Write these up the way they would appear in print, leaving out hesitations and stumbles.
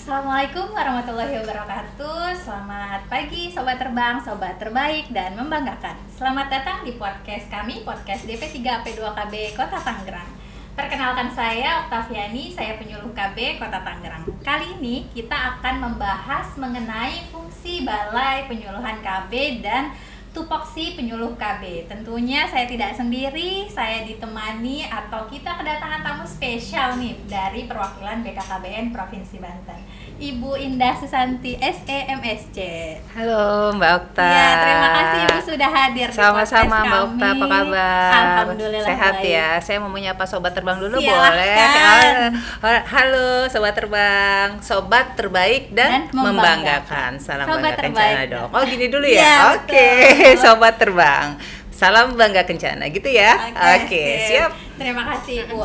Assalamualaikum warahmatullahi wabarakatuh. Selamat pagi Sobat Terbang, Sobat Terbaik dan Membanggakan. Selamat datang di podcast kami, podcast DP3AP2KB Kota Tangerang. Perkenalkan saya Oktaviani, saya penyuluh KB Kota Tangerang. Kali ini kita akan membahas mengenai fungsi Balai Penyuluhan KB dan tupoksi penyuluh KB. Tentunya saya tidak sendiri, saya ditemani atau kita kedatangan tamu spesial nih dari perwakilan BKKBN Provinsi Banten, Ibu Indah Susanti SEMSC. Halo Mbak Okta. Ya, terima kasih Ibu sudah hadir. Sama-sama Mbak Okta, apa kabar? Alhamdulillah sehat baik. Ya. Saya mau menyapa Sobat Terbang dulu. Silahkan. Boleh? Halo Sobat Terbang, Sobat Terbaik dan Membanggakan. Salam Sobat Bangga terbaik. Kencana dong. Oh gini dulu ya? Ya, Oke, Sobat Terbang, salam Bangga Kencana gitu ya? Oke, siap. Terima kasih Ibu.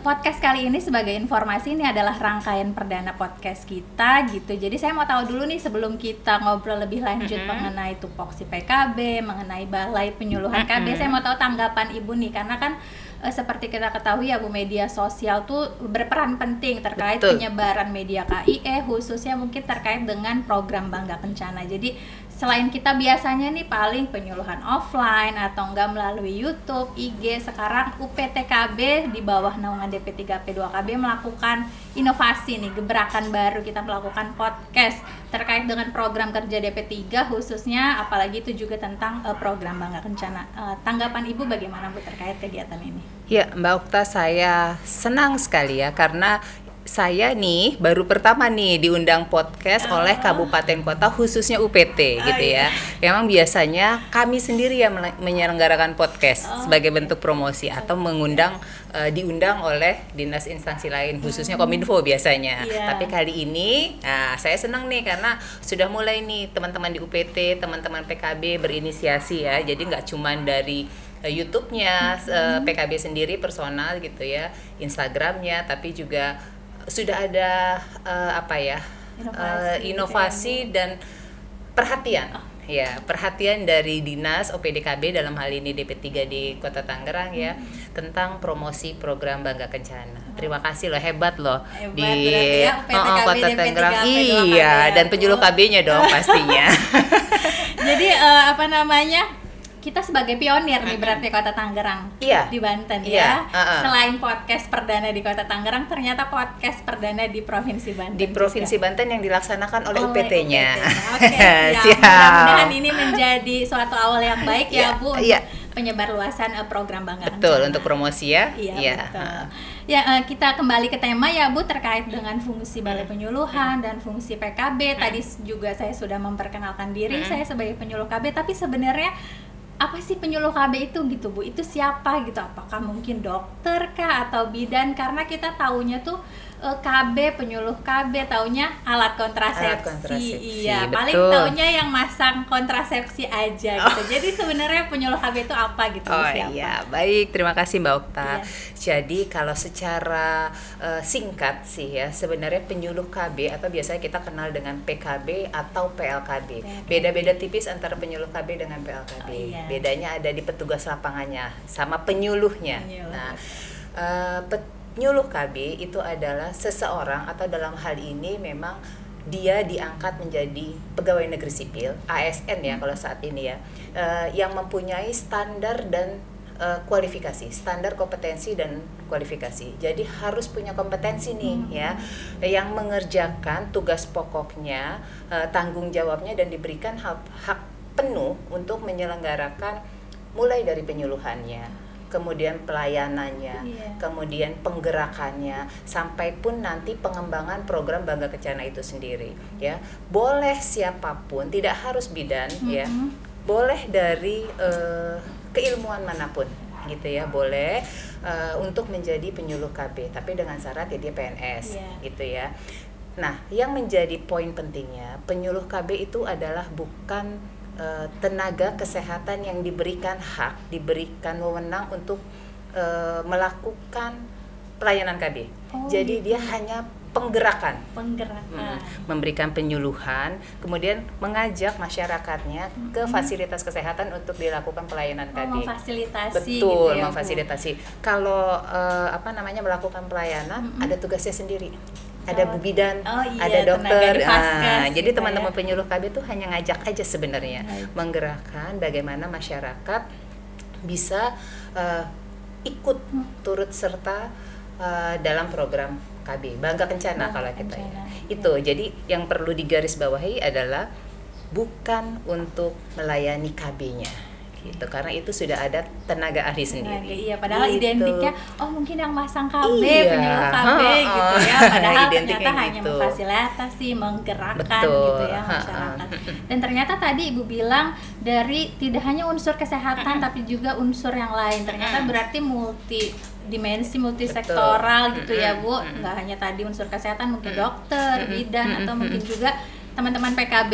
Podcast kali ini sebagai informasi, ini adalah rangkaian perdana podcast kita gitu. Jadi saya mau tahu dulu nih sebelum kita ngobrol lebih lanjut mengenai tupoksi PKB, mengenai Balai Penyuluhan KB, saya mau tahu tanggapan Ibu nih, karena kan seperti kita ketahui ya Bu, media sosial tuh berperan penting terkait penyebaran media KIE, khususnya mungkin terkait dengan program Bangga Kencana. Jadi selain kita biasanya nih paling penyuluhan offline atau enggak melalui YouTube, IG, sekarang UPTKB di bawah naungan DP3AP2KB melakukan inovasi nih, gebrakan baru, kita melakukan podcast terkait dengan program kerja DP3 khususnya, apalagi itu juga tentang program Bangga Kencana. Tanggapan Ibu bagaimana Bu terkait kegiatan ini? Ya Mbak Okta, saya senang sekali ya karena saya nih baru pertama nih diundang podcast oleh kabupaten kota khususnya UPT gitu ya. Memang biasanya kami sendiri yang menyelenggarakan podcast sebagai bentuk promosi atau diundang oleh dinas instansi lain khususnya Kominfo biasanya. Tapi kali ini saya senang nih karena sudah mulai nih teman-teman di UPT, teman-teman PKB berinisiasi ya. Jadi nggak cuman dari YouTube-nya PKB sendiri personal gitu ya, Instagram-nya, tapi juga sudah ada inovasi dan perhatian perhatian dari dinas OPDKB dalam hal ini DP3 di Kota Tangerang ya, tentang promosi program Bangga Kencana. Terima kasih loh, hebat loh di Kota Tangerang. Iya, dan penyuluh KB-nya dong pastinya. Jadi kita sebagai pionir nih berarti Kota Tangerang di Banten ya. Selain podcast perdana di Kota Tangerang, ternyata podcast perdana di Provinsi Banten. Di Provinsi Banten yang dilaksanakan oleh UPT-nya. Oke, siap. Mudah-mudahan ini menjadi suatu awal yang baik ya Bu untuk penyebarluasan program Bangga Kencana. Betul, untuk promosi ya. Iya. Betul. Ya, kita kembali ke tema ya Bu terkait dengan fungsi Balai Penyuluhan dan fungsi PKB. Tadi juga saya sudah memperkenalkan diri, saya sebagai penyuluh KB, tapi sebenarnya apa sih penyuluh KB itu gitu Bu? Itu siapa gitu? Apakah mungkin dokter kah atau bidan? Karena kita taunya tuh KB, penyuluh KB taunya alat kontrasepsi. Iya, betul. Paling taunya yang masang kontrasepsi aja gitu. Jadi sebenarnya penyuluh KB itu apa gitu? Siapa? Iya, baik, terima kasih Mbak Okta. Iya. Jadi kalau secara singkat sih ya, sebenarnya penyuluh KB atau biasanya kita kenal dengan PKB atau PLKB. Beda-beda tipis antara penyuluh KB dengan PLKB. Bedanya ada di petugas lapangannya sama penyuluhnya. Nah, penyuluh KB itu adalah seseorang atau dalam hal ini memang dia diangkat menjadi pegawai negeri sipil, ASN ya kalau saat ini ya, yang mempunyai standar dan kualifikasi, standar kompetensi dan kualifikasi. Jadi harus punya kompetensi nih ya, yang mengerjakan tugas pokoknya, tanggung jawabnya, dan diberikan hak penuh untuk menyelenggarakan mulai dari penyuluhannya, kemudian pelayanannya, kemudian penggerakannya, sampai pun nanti pengembangan program Bangga Kencana itu sendiri ya. Boleh siapapun, tidak harus bidan ya, boleh dari keilmuan manapun gitu ya, boleh untuk menjadi penyuluh KB, tapi dengan syarat ya dia PNS gitu ya. Nah, yang menjadi poin pentingnya, penyuluh KB itu adalah bukan tenaga kesehatan yang diberikan hak, diberikan wewenang untuk melakukan pelayanan KB. Jadi dia hanya penggerakan, memberikan penyuluhan, kemudian mengajak masyarakatnya ke fasilitas kesehatan untuk dilakukan pelayanan KB. Memfasilitasi. Betul, gitu ya, memfasilitasi. Kalau melakukan pelayanan ada tugasnya sendiri. ada Bu Bidan, iya, ada dokter. Jadi teman-teman penyuluh KB itu hanya ngajak aja sebenarnya, menggerakkan bagaimana masyarakat bisa ikut turut serta dalam program KB Bangga Kencana kalau kita ya. Itu jadi yang perlu digarisbawahi adalah bukan untuk melayani KB-nya gitu, karena itu sudah ada tenaga ahli sendiri. Iya, padahal gitu. Identiknya mungkin yang masang KB, penyuluh KB gitu ya, padahal ternyata hanya memfasilitasi, menggerakkan gitu ya masyarakat. Dan ternyata tadi Ibu bilang dari tidak hanya unsur kesehatan tapi juga unsur yang lain, ternyata berarti multidimensi, multisektoral gitu ya Bu, nggak hanya tadi unsur kesehatan, mungkin dokter, bidan, atau mungkin juga teman-teman PKB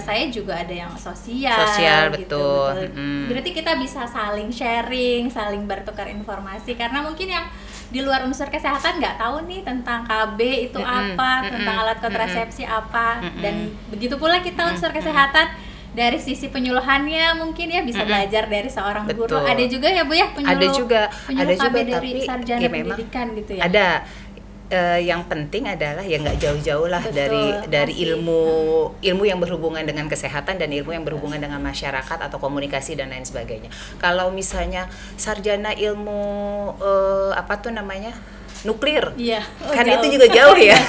saya juga ada yang sosial gitu, betul. Berarti kita bisa saling sharing, saling bertukar informasi, karena mungkin yang di luar unsur kesehatan nggak tahu nih tentang KB itu apa, tentang alat kontrasepsi apa, dan begitu pula kita unsur kesehatan dari sisi penyuluhannya mungkin ya bisa belajar dari seorang guru. Ada juga ya Bu ya penyuluh KB dari sarjana pendidikan gitu ya. Ada. Yang penting adalah ya nggak jauh-jauh lah dari ilmu yang berhubungan dengan kesehatan dan ilmu yang berhubungan dengan masyarakat atau komunikasi dan lain sebagainya. Kalau misalnya sarjana ilmu nuklir, kan jauh. Itu juga jauh ya.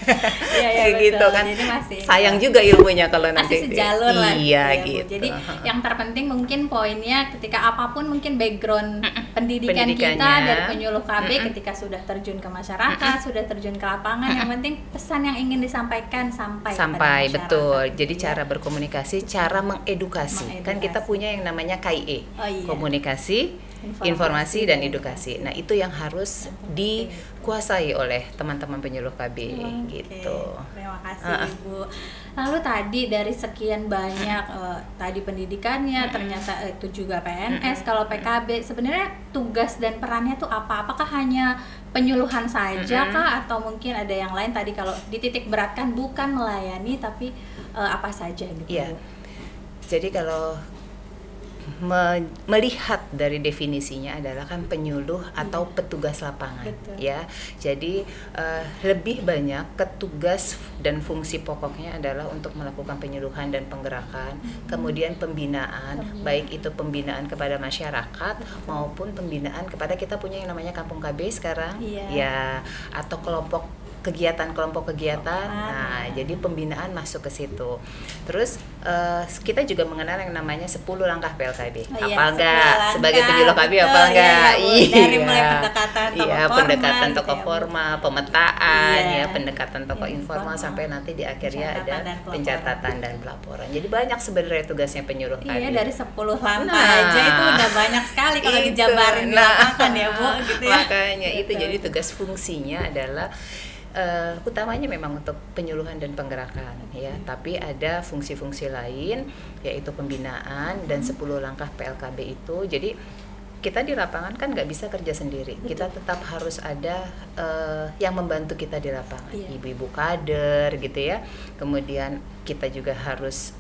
Iya, gitu kan. Jadi masih sayang juga ilmunya kalau nanti masih sejalur lah. Iya gitu. Jadi yang terpenting mungkin poinnya ketika apapun mungkin background pendidikan kita dari penyuluh KB, ketika sudah terjun ke masyarakat, sudah terjun ke lapangan, yang penting pesan yang ingin disampaikan sampai betul. Jadi cara berkomunikasi, cara mengedukasi. Kan kita punya yang namanya KIE, komunikasi, informasi dan edukasi. Nah, itu yang harus dikuasai oleh teman-teman penyuluh KB gitu. Terima kasih Ibu. Lalu tadi dari sekian banyak tadi pendidikannya, ternyata itu juga PNS. Kalau PKB sebenarnya tugas dan perannya tuh apa? Apakah hanya penyuluhan saja kah, atau mungkin ada yang lain? Tadi kalau dititik beratkan bukan melayani tapi apa saja gitu. Iya. Jadi kalau melihat dari definisinya adalah kan penyuluh atau petugas lapangan. Betul. Ya. Jadi lebih banyak tugas dan fungsi pokoknya adalah untuk melakukan penyuluhan dan penggerakan, kemudian pembinaan, baik itu pembinaan kepada masyarakat maupun pembinaan kepada, kita punya yang namanya Kampung KB sekarang, ya, atau kelompok kegiatan. Nah, jadi pembinaan masuk ke situ. Terus kita juga mengenal yang namanya 10 langkah PLKB. Apa enggak? Sebagai penyuluh KB apa enggak? Dari mulai pendekatan tokoh formal, pemetaan, pendekatan tokoh informal, sampai nanti di akhirnya ada pencatatan dan pelaporan. Jadi banyak sebenarnya tugasnya penyuluh KB. Iya, dari 10 langkah aja itu udah banyak sekali kalau dijabarin di lapangan ya Bu, gitu ya. Makanya itu jadi tugas fungsinya adalah utamanya memang untuk penyuluhan dan penggerakan ya, tapi ada fungsi-fungsi lain yaitu pembinaan dan 10 langkah PLKB itu. Jadi kita di lapangan kan nggak bisa kerja sendiri. Betul. Kita tetap harus ada yang membantu kita di lapangan, ibu-ibu kader gitu ya. Kemudian kita juga harus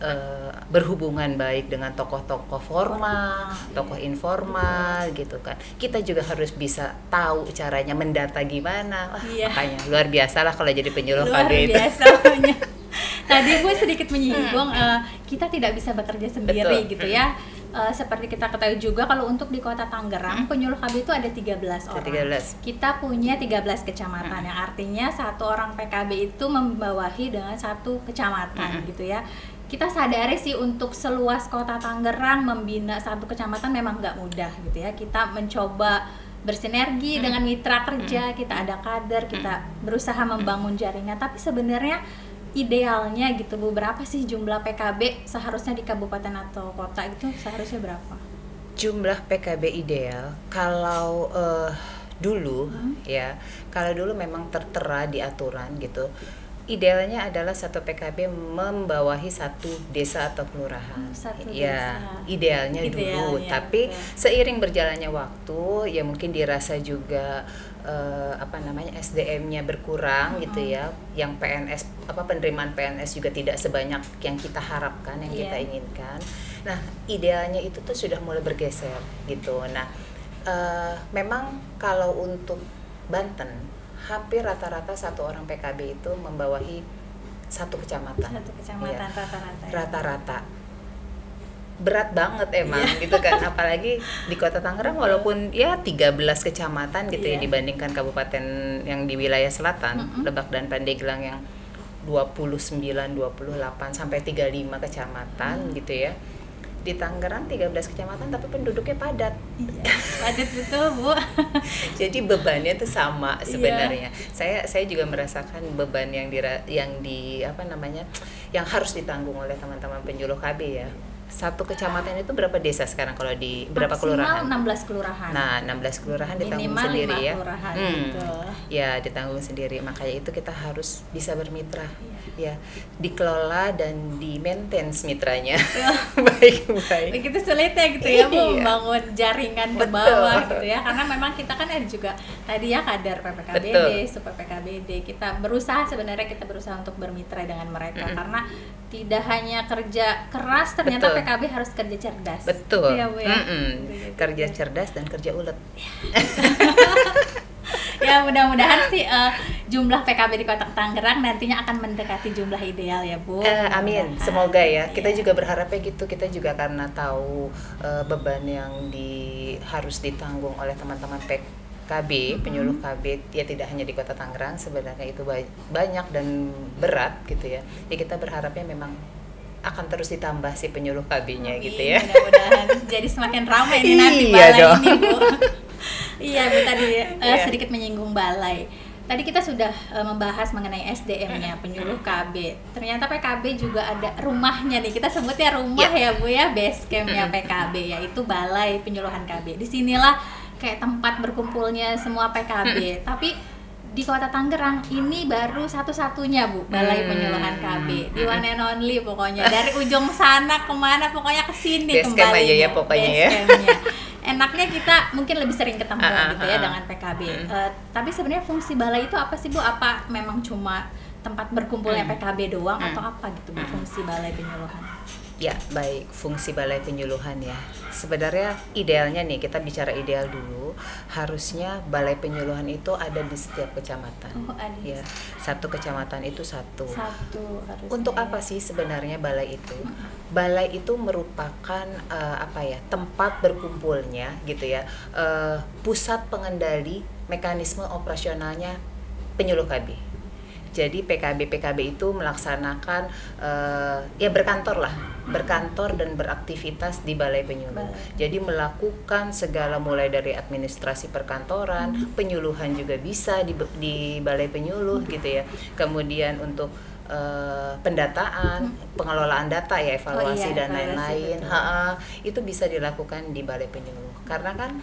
berhubungan baik dengan tokoh-tokoh formal, tokoh informal gitu kan. Kita juga harus bisa tahu caranya mendata gimana. Makanya luar biasa lah kalau jadi penyuluh KB itu. Luar biasa. Tadi Bu sedikit menyinggung kita tidak bisa bekerja sendiri. Betul. Gitu ya. Seperti kita ketahui juga kalau untuk di Kota Tangerang penyuluh KB itu ada 13 orang. 13. Kita punya 13 kecamatan, yang artinya satu orang PKB itu membawahi dengan satu kecamatan gitu ya. Kita sadari sih untuk seluas Kota Tangerang membina satu kecamatan memang nggak mudah gitu ya. Kita mencoba bersinergi dengan mitra kerja, kita ada kader, kita berusaha membangun jaringan, tapi sebenarnya idealnya gitu Bu, berapa sih jumlah PKB seharusnya di kabupaten atau kota itu seharusnya berapa? Jumlah PKB ideal kalau dulu ya, kalau dulu memang tertera di aturan gitu. Idealnya adalah satu PKB membawahi satu desa atau kelurahan. Idealnya dulu. Tapi seiring berjalannya waktu, ya mungkin dirasa juga SDM-nya berkurang gitu ya. Yang PNS penerimaan PNS juga tidak sebanyak yang kita harapkan, yang kita inginkan. Nah, idealnya itu tuh sudah mulai bergeser gitu. Nah, memang kalau untuk Banten hampir rata-rata satu orang PKB itu membawahi satu kecamatan. Satu kecamatan rata-rata. Rata-rata. Berat banget emang gitu kan, apalagi di Kota Tangerang walaupun ya 13 kecamatan gitu ya dibandingkan kabupaten yang di wilayah selatan, Lebak dan Pandeglang yang 29, 28 sampai 35 kecamatan gitu ya. Di Tangerang 13 kecamatan tapi penduduknya padat. Iya, padat betul, Bu. Jadi bebannya tuh sama sebenarnya. Saya juga merasakan beban yang yang harus ditanggung oleh teman-teman penyuluh KB ya. Satu kecamatan itu berapa desa sekarang kalau di berapa kelurahan? 16 kelurahan. Nah, 16 kelurahan ditanggung Minimal sendiri 5 ya. kelurahan gitu. Ya, ditanggung sendiri. Makanya itu kita harus bisa bermitra. Ya, dikelola dan di-maintenance mitranya. Baik-baik. Begitu sulitnya gitu ya, Bu, membangun jaringan ke bawah gitu ya. Karena memang kita kan ada juga tadi ya kader PPKBD, sub PPKBD. Kita berusaha untuk bermitra dengan mereka karena tidak hanya kerja keras, ternyata PKB harus kerja cerdas. Betul. Ya, Bu, ya? Kerja cerdas dan kerja ulet. Ya, mudah-mudahan sih jumlah PKB di Kota Tangerang nantinya akan mendekati jumlah ideal ya, Bu. Amin, semoga ya. Kita juga berharapnya gitu. Kita juga karena tahu beban yang harus ditanggung oleh teman-teman KB, penyuluh KB ya, tidak hanya di Kota Tangerang, sebenarnya itu banyak dan berat gitu ya. Ya kita berharapnya memang akan terus ditambah si penyuluh KB-nya gitu ya. Mudah-mudahan jadi semakin ramai nih nanti balai ini, Bu. Iya, Bu, tadi sedikit menyinggung balai. Tadi kita sudah membahas mengenai SDM-nya penyuluh KB. Ternyata PKB juga ada rumahnya nih. Kita sebutnya rumah ya, Bu ya, base camp-nya PKB, yaitu Balai Penyuluhan KB. Disinilah kayak tempat berkumpulnya semua PKB. Tapi di Kota Tangerang ini baru satu-satunya, Bu, Balai Penyuluhan KB. Di one and only pokoknya. Dari ujung sana kemana, pokoknya kesini base kembali. Camp aja ya pokoknya ya. Enaknya kita mungkin lebih sering ketemu gitu ya dengan PKB. Tapi sebenarnya fungsi balai itu apa sih, Bu? Apa memang cuma tempat berkumpulnya PKB doang atau apa gitu, Bu, fungsi balai penyuluhan? Ya, baik, fungsi balai penyuluhan ya. Sebenarnya idealnya nih, kita bicara ideal dulu, harusnya balai penyuluhan itu ada di setiap kecamatan. Ada. Ya, satu kecamatan itu satu. Harusnya. Untuk apa sih sebenarnya balai itu? Balai itu merupakan tempat berkumpulnya gitu ya, pusat pengendali mekanisme operasionalnya penyuluh KB. Jadi PKB itu melaksanakan berkantor dan beraktivitas di Balai Penyuluh. Jadi melakukan segala mulai dari administrasi perkantoran, penyuluhan juga bisa di Balai Penyuluh gitu ya. Kemudian untuk pendataan, pengelolaan data ya, evaluasi dan lain-lain, itu bisa dilakukan di Balai Penyuluh. Karena kan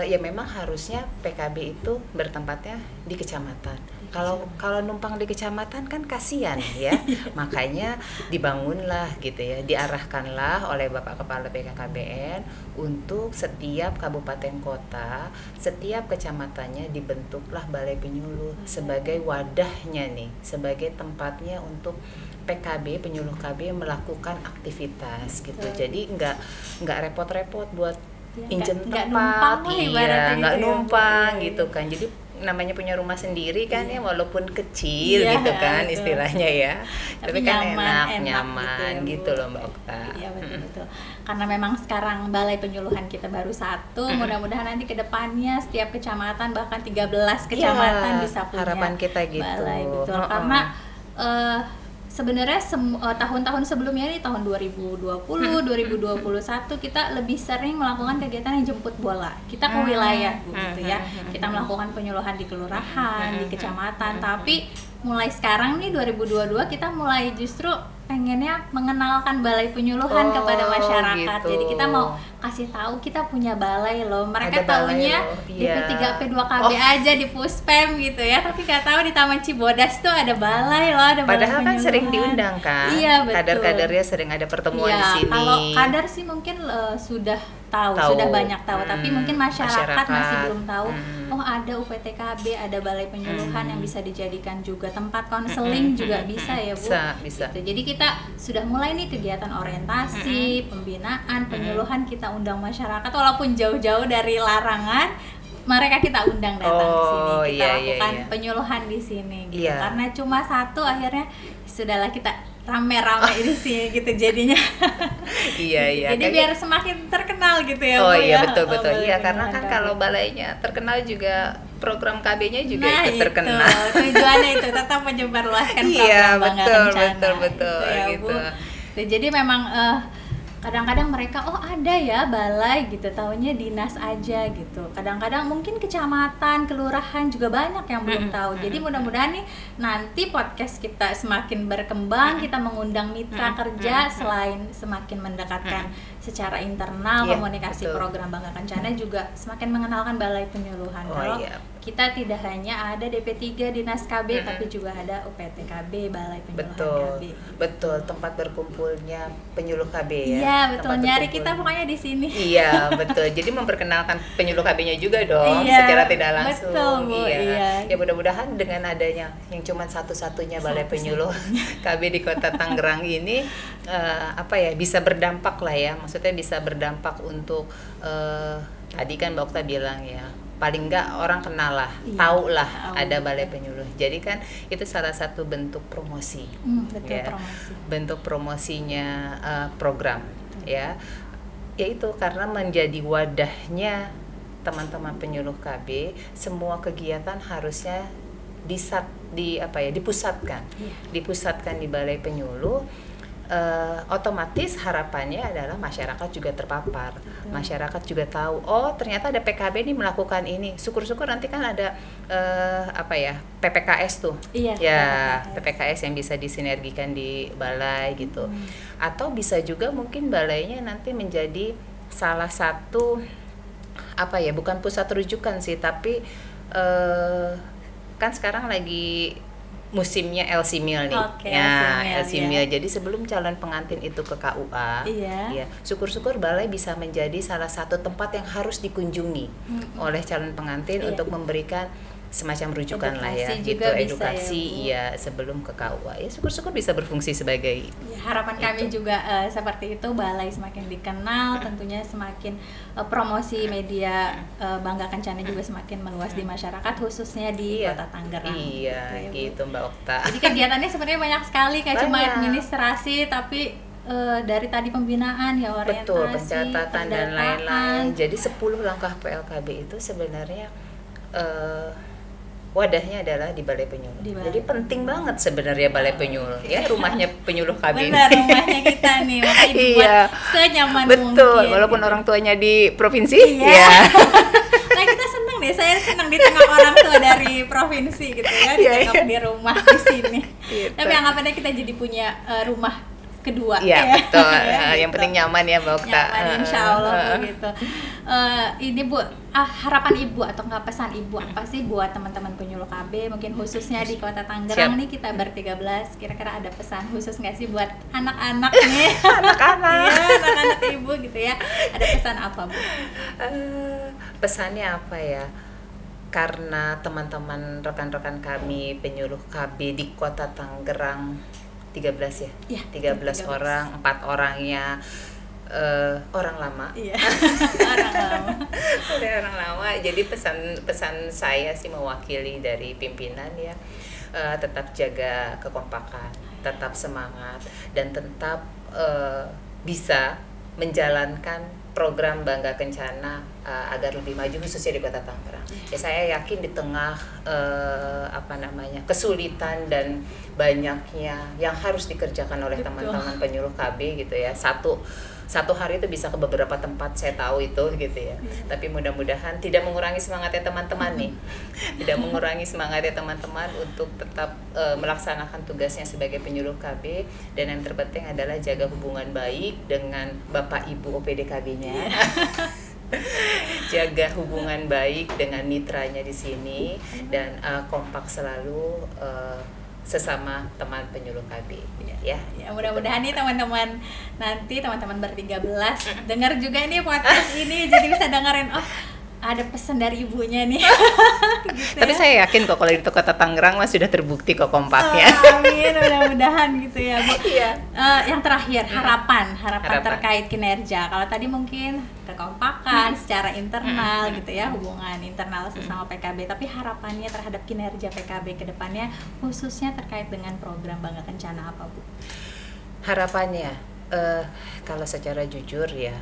ya memang harusnya PKB itu bertempatnya di kecamatan. Kalau numpang di kecamatan kan kasihan ya. Makanya dibangunlah gitu ya, diarahkanlah oleh Bapak Kepala BKKBN untuk setiap kabupaten kota, setiap kecamatannya dibentuklah Balai Penyuluh sebagai wadahnya nih, sebagai tempatnya untuk PKB, penyuluh KB melakukan aktivitas gitu. Jadi nggak repot-repot buat pinjem tempat, nggak numpang gitu kan. Jadi namanya punya rumah sendiri kan ya, walaupun kecil gitu kan istilahnya ya, tapi kan nyaman gitu loh Mbak Okta. Iya, betul. Karena memang sekarang Balai Penyuluhan kita baru satu, mudah-mudahan nanti ke depannya setiap kecamatan bahkan 13 kecamatan bisa punya harapan kita gitu. Balai, betul. Karena sebenarnya tahun-tahun sebelumnya ini tahun 2020, 2021 kita lebih sering melakukan kegiatan yang jemput bola. Kita ke wilayah gitu ya. Kita melakukan penyuluhan di kelurahan, di kecamatan. Tapi mulai sekarang nih 2022 kita mulai justru pengennya mengenalkan Balai Penyuluhan kepada masyarakat. Gitu. Jadi kita mau kasih tahu kita punya balai loh. Mereka taunya di P3P 2KB aja di Puspem gitu ya. Tapi nggak tahu di Taman Cibodas tuh ada balai loh, ada balai Padahal kan sering diundang kan. Iya, betul. Kader-kadernya sering ada pertemuan di sini. Kalau kader sih mungkin sudah sudah banyak tahu, tapi mungkin masyarakat masih belum tahu. Oh, ada UPTKB, ada Balai Penyuluhan yang bisa dijadikan juga tempat konseling juga bisa ya, Bu. Bisa. Gitu. Jadi kita sudah mulai nih kegiatan orientasi, pembinaan, penyuluhan, kita undang masyarakat walaupun jauh-jauh dari larangan. mereka kita undang datang ke sini, kita lakukan iya. penyuluhan di sini gitu. Iya. Karena cuma satu akhirnya sudahlah kita rame-rame di sini gitu jadinya. Iya. Jadi biar semakin terkenal gitu ya. Oh Bu, iya, ya. betul. Iya, karena kan Penyuluhan kalau KB. balainya terkenal juga program KB-nya juga Nah, ikut terkenal. itu tujuannya itu tetap menyebarluaskan Iya, program Bangga Kencana. betul Itu ya, gitu. Bu. Nah, jadi memang kadang-kadang mereka ada ya balai gitu, taunya dinas aja gitu. Kadang-kadang mungkin kecamatan, kelurahan juga banyak yang belum tahu. Jadi mudah-mudahan nih nanti podcast kita semakin berkembang, kita mengundang mitra kerja selain semakin mendekatkan secara internal Iya, komunikasi betul. program Bangga Kencana, juga semakin mengenalkan balai penyuluhan. Oh, Kalau iya. kita tidak hanya ada DP3 Dinas KB, tapi juga ada UPT KB, Balai Penyuluhan KB. Betul, tempat berkumpulnya penyuluh KB ya. Iya, betul. Tempat Nyari berkumpul. kita pokoknya di sini. Iya, betul. Jadi memperkenalkan penyuluh KB-nya juga dong, Iya, secara tidak langsung. betul, Bu, iya. Ya mudah-mudahan dengan adanya yang cuma satu-satunya balai penyuluh KB di Kota Tangerang ini bisa berdampak lah ya. Maksudnya bisa berdampak untuk tadi kan Mbak Okta bilang ya, paling enggak orang kenal lah, tahu lah ada balai penyuluh. Jadi kan itu salah satu bentuk promosi. Betul, ya. promosi. Bentuk promosinya program ya. Yaitu karena menjadi wadahnya teman-teman penyuluh KB, semua kegiatan harusnya dipusatkan. Dipusatkan di balai penyuluh. Otomatis harapannya adalah masyarakat juga terpapar, masyarakat juga tahu, oh ternyata ada PKB nih melakukan ini. Syukur-syukur nanti kan ada PPKS tuh, Iya, ya PPKS yang bisa disinergikan di balai gitu, atau bisa juga mungkin balainya nanti menjadi salah satu bukan pusat rujukan sih, tapi kan sekarang lagi musimnya LC Mil nih. Oke, ya, LC LC Mil, Mil. Jadi sebelum calon pengantin itu ke KUA, ya, syukur-syukur balai bisa menjadi salah satu tempat yang harus dikunjungi oleh calon pengantin untuk memberikan semacam rujukan lah ya, gitu, edukasi ya sebelum ke KUA. Ya syukur-syukur bisa berfungsi sebagai harapan kami juga seperti itu, balai semakin dikenal, tentunya semakin promosi media Bangga Kencana juga semakin meluas di masyarakat, khususnya di Kota Tangerang. Iya, gitu Mbak Okta. Jadi kegiatannya sebenarnya banyak sekali, kayak cuma administrasi, tapi dari tadi pembinaan ya, orientasi, betul, pencatatan dan lain-lain. Jadi 10 langkah PLKB itu sebenarnya wadahnya adalah di Balai Penyuluh. Jadi penting banget sebenarnya Balai Penyuluh ya, rumahnya penyuluh KB. Benar, rumahnya kita nih, makanya dibuat senyaman mungkin. Betul, walaupun gitu. orang tuanya di provinsi. Iya. Nah, kita senang deh, saya senang di tengah orang tua dari provinsi gitu ya, ditengok di rumah di sini. Gitu. Tapi anggapannya kita jadi punya rumah kedua. Iya, ya. betul. Ya, yang gitu. penting nyaman ya Mbak Okta. Nyaman, insya Allah begitu. Ini Bu, harapan Ibu atau nggak pesan Ibu apa sih buat teman-teman penyuluh KB, mungkin khususnya di Kota Tangerang nih, kita ber-13, kira-kira ada pesan khusus nggak sih buat anak-anak nih? Anak-anak. Ya, anak-anak Ibu gitu ya. Ada pesan apa Bu? Pesannya apa ya? Karena teman-teman rekan-rekan kami penyuluh KB di Kota Tangerang 13 ya? 13 orang, 4 orangnya orang lama. Iya. Orang lama. Ada orang lama. Jadi pesan saya sih mewakili dari pimpinan ya, tetap jaga kekompakan, tetap semangat, dan tetap bisa menjalankan program Bangga Kencana agar lebih maju, khususnya di Kota Tangerang. Ya, saya yakin di tengah kesulitan dan banyaknya yang harus dikerjakan oleh teman-teman penyuluh KB gitu ya. Satu hari itu bisa ke beberapa tempat, saya tahu itu gitu ya. Tapi mudah-mudahan tidak mengurangi semangatnya teman-teman nih. Tidak mengurangi semangatnya teman-teman untuk tetap melaksanakan tugasnya sebagai penyuluh KB, dan yang terpenting adalah jaga hubungan baik dengan Bapak Ibu OPD KB-nya. Jaga hubungan baik dengan mitranya di sini, dan kompak selalu sesama teman penyuluh KB ya. Mudah-mudahan nih teman-teman ber-13 dengar juga nih podcast ini, jadi bisa dengerin, oh ada pesan dari ibunya nih. Gitu. Tapi saya yakin kok kalau di Kota Tangerang sudah terbukti kok kompaknya. Amin, mudah-mudahan gitu ya Bu. Iya. Yang terakhir harapan terkait kinerja. Kalau tadi mungkin kekompakan secara internal gitu ya, hubungan internal sesama PKB, tapi harapannya terhadap kinerja PKB ke depannya khususnya terkait dengan program Bangga Kencana apa Bu? Harapannya kalau secara jujur ya,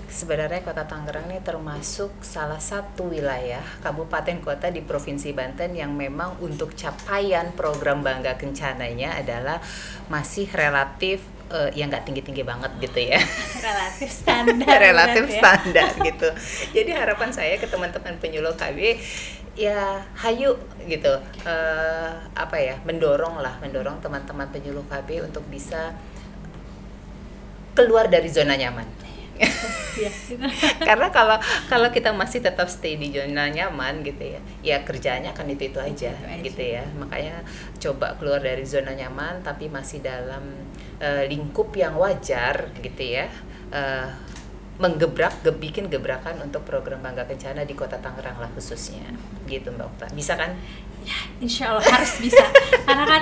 sebenarnya Kota Tangerang ini termasuk salah satu wilayah kabupaten kota di Provinsi Banten yang memang untuk capaian program Bangga Kencananya adalah masih relatif yang nggak tinggi-tinggi banget gitu ya. Relatif standar. Relatif standar gitu. Jadi harapan saya ke teman-teman penyuluh KB ya hayu gitu, mendorong teman-teman penyuluh KB untuk bisa keluar dari zona nyaman. Karena kalau kita masih tetap stay di zona nyaman gitu ya kerjanya akan itu aja gitu ya. Makanya coba keluar dari zona nyaman tapi masih dalam lingkup yang wajar gitu ya, bikin gebrakan untuk program Bangga Kencana di Kota Tangerang lah khususnya gitu Mbak Okta. Bisa kan? Ya, insya Allah harus bisa. Karena kan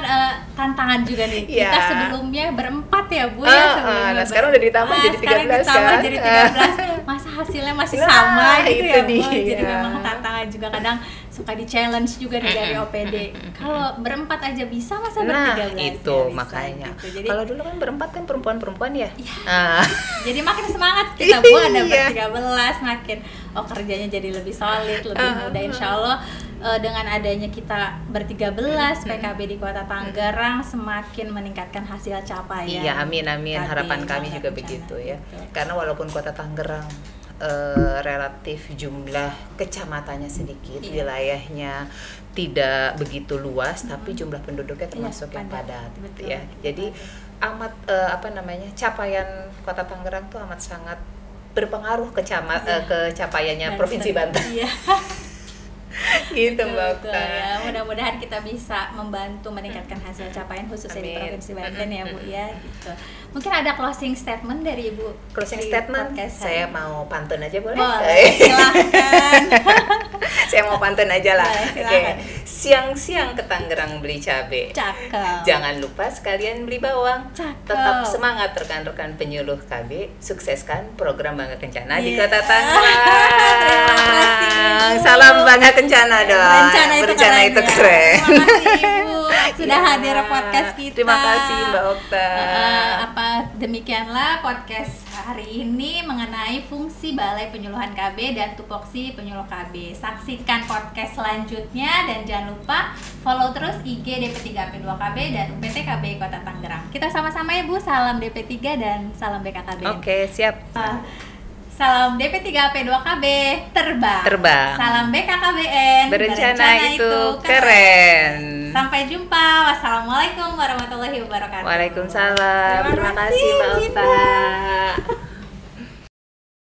tantangan juga nih. Ya. Kita sebelumnya berempat ya Bu ya. Nah sekarang udah ditambah jadi 13 kan? Jadi 13. Masa hasilnya masih sama gitu ya Bu. Dia. Jadi memang tantangan juga kadang suka di challenge juga nih dari OPD. Kalau berempat aja bisa, masa ber-13 itu ya, makanya. Gitu. Jadi, kalau dulu kan berempat kan perempuan-perempuan ya. Jadi makin semangat kita Bu ada ber-13 makin kerjanya jadi lebih solid, lebih mudah insya Allah. Dengan adanya kita ber-13 PKB di Kota Tangerang semakin meningkatkan hasil capaian. Iya, amin. Harapan kami juga begitu ya. Karena walaupun Kota Tangerang relatif jumlah kecamatannya sedikit, wilayahnya tidak begitu luas, tapi jumlah penduduknya termasuk yang padat, ya. Jadi amat capaian Kota Tangerang tuh amat sangat berpengaruh ke capaiannya Provinsi Banten. Iya. Gitu Mbak Okta. Ya, mudah-mudahan kita bisa membantu meningkatkan hasil capaian khususnya di Provinsi Banten ya Bu ya gitu. Mungkin ada closing statement dari Ibu. Closing statement, saya mau pantun aja boleh? Boleh, silakan. Saya mau pantun aja lah. Oke. Siang-siang ke Tangerang beli cabe. Cakep. Jangan lupa sekalian beli bawang. Cakep. Tetap semangat rekan-rekan penyuluh KB, sukseskan program Bangga Kencana di Kota Tangerang. Salam Bangga Kencana dong. Berencana itu keren. Terima kasih Ibu sudah hadir podcast kita. Terima kasih Mbak Okta. Demikianlah podcast hari ini mengenai fungsi Balai Penyuluhan KB dan tupoksi penyuluh KB. Saksikan podcast selanjutnya dan jangan lupa follow terus IG DP3AP2KB dan UPT KB Kota Tangerang. Kita sama-sama ya Bu, salam DP3 dan salam BKKBN. Oke, siap. Salam DP3AP2KB terbang. Salam BKKBN. Berencana itu keren. Sampai jumpa. Wassalamualaikum warahmatullahi wabarakatuh. Waalaikumsalam. Terima kasih Mbak Okta.